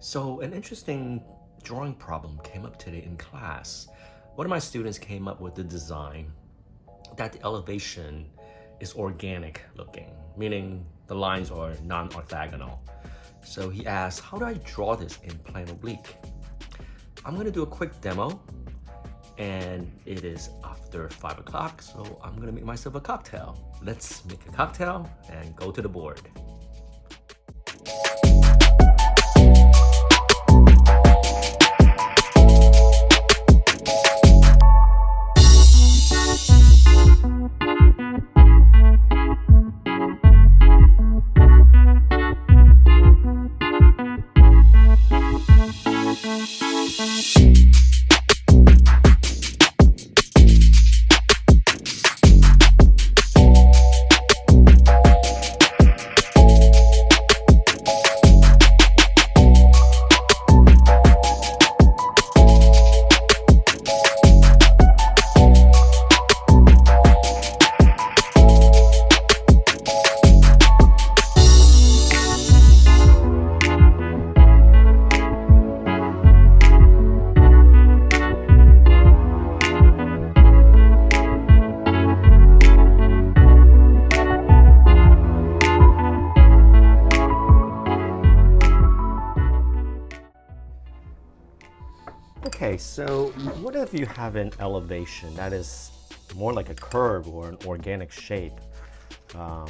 So an interesting drawing problem came up today in class. One of my students came up with the design that the elevation is organic looking, meaning the lines are non-orthogonal. So he asked, how do I draw this in plane oblique? I'm gonna do a quick demo, and it is after 5 o'clock, so I'm gonna make myself a cocktail. Let's make a cocktail and go to the board. Okay, so what if you have an elevation that is more like a curve or an organic shape? So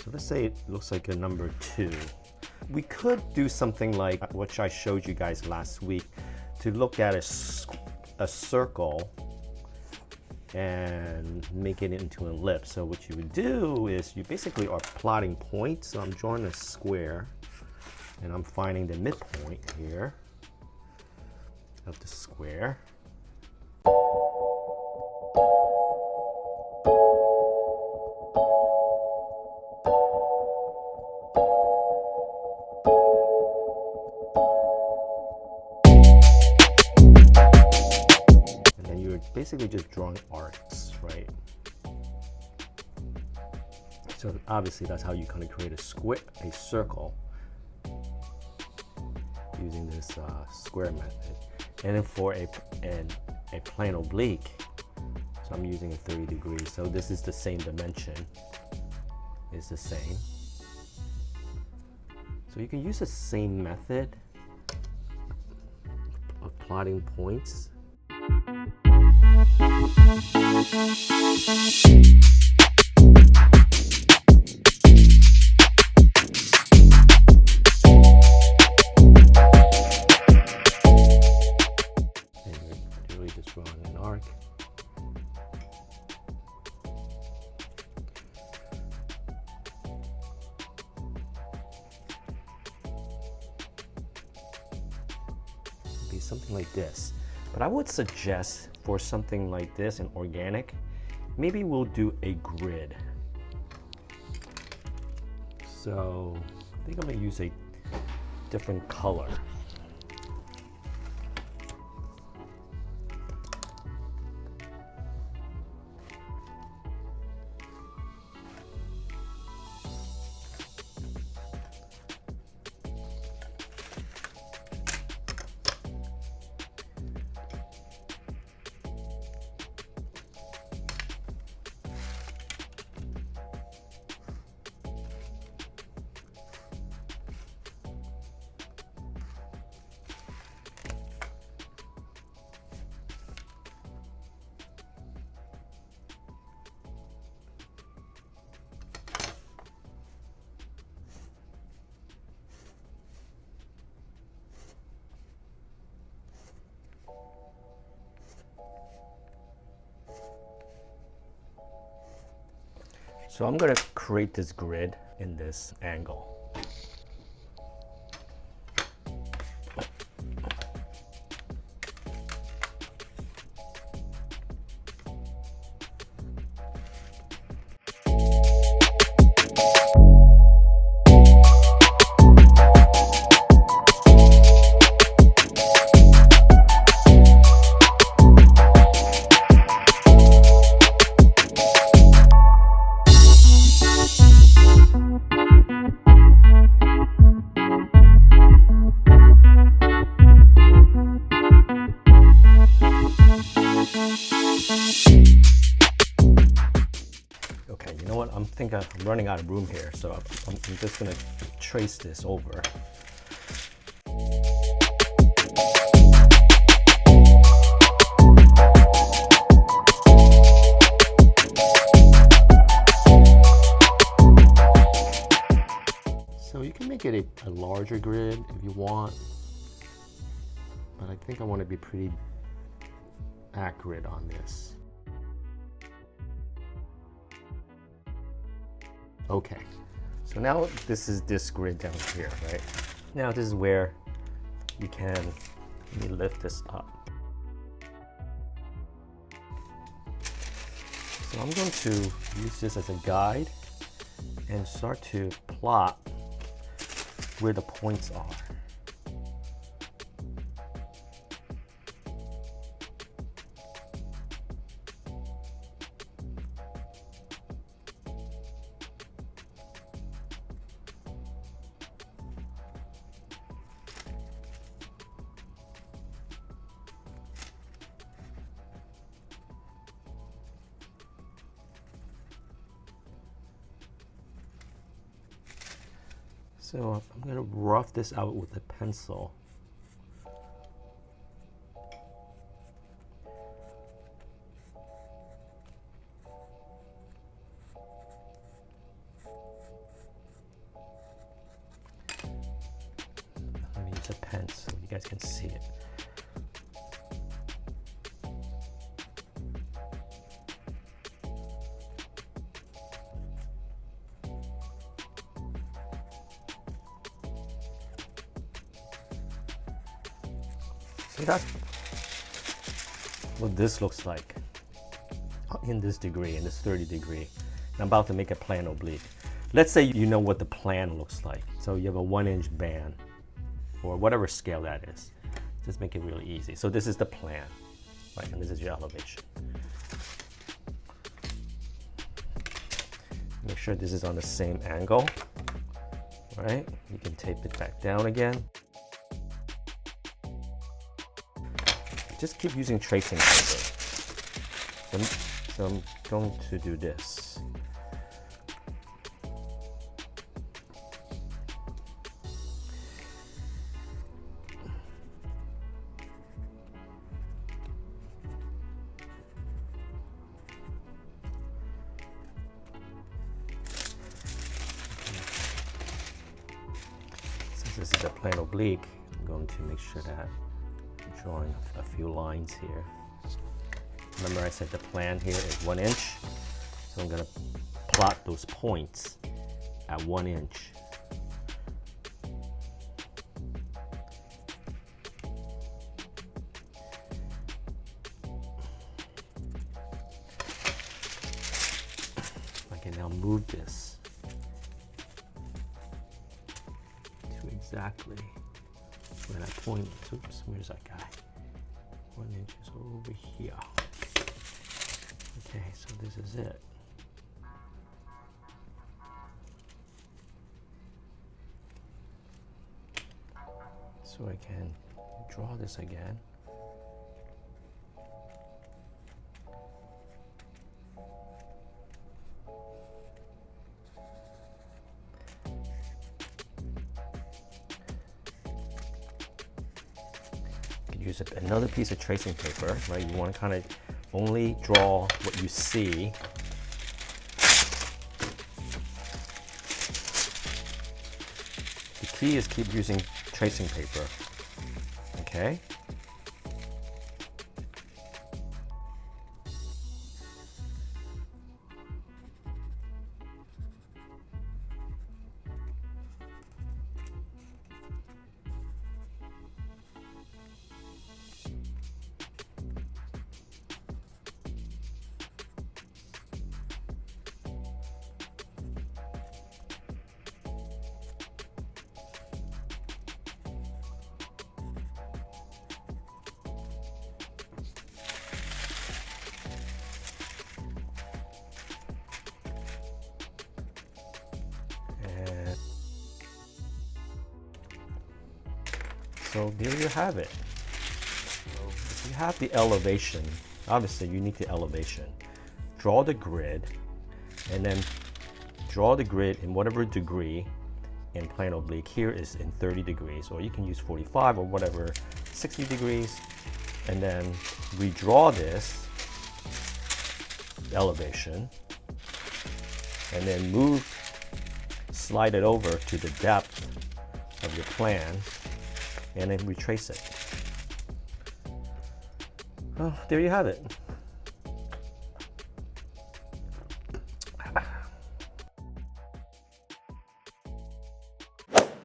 let's say it looks like a number 2. We could do something like what I showed you guys last week, to look at a circle and make it into an ellipse. So what you would do is you basically are plotting points. So I'm drawing a square and I'm finding the midpoint here of the square. And then you're basically just drawing arcs, right? So obviously that's how you kind of create a circle using this square method. And then for a plane oblique, so I'm using a 30 degrees. So this is the same dimension, it's the same. So you can use the same method of plotting points. Drawing an arc. Be something like this. But I would suggest for something like this in organic, maybe we'll do a grid. So I think I'm going to use a different color. So I'm going to create this grid in this angle. I'm running out of room here, so I'm just gonna trace this over. So you can make it a larger grid if you want, but I think I want to be pretty accurate on this. Okay, so now this is this grid down here, right? Now this is where you can, let me lift this up. So I'm going to use this as a guide and start to plot where the points are. So I'm going to rough this out with a pencil. Let me use a pen so you guys can see it. So that's what this looks like in this degree, in this 30 degree. I'm about to make a plan oblique. Let's say you know what the plan looks like. So you have a 1-inch band or whatever scale that is. Just make it really easy. So this is the plan, right? And this is your elevation. Make sure this is on the same angle, right? You can tape it back down again. Just keep using tracing paper. So I'm going to do this. Since this is a plan oblique, I'm going to make sure that drawing a few lines here. Remember I said the plan here is 1 inch, so I'm going to plot those points at 1 inch. I can now move this to exactly where that point is. Oops, where's that guy? 1 inch is over here. Okay, so this is it. So I can draw this again. Use another piece of tracing paper, right? You want to kind of only draw what you see. The key is keep using tracing paper, okay? So there you have it. So if you have the elevation, obviously you need the elevation. Draw the grid and then draw the grid in whatever degree in plane oblique. Here is in 30 degrees, or you can use 45 or whatever, 60 degrees, and then redraw this elevation, and then slide it over to the depth of your plan, and then retrace it. Well, there you have it.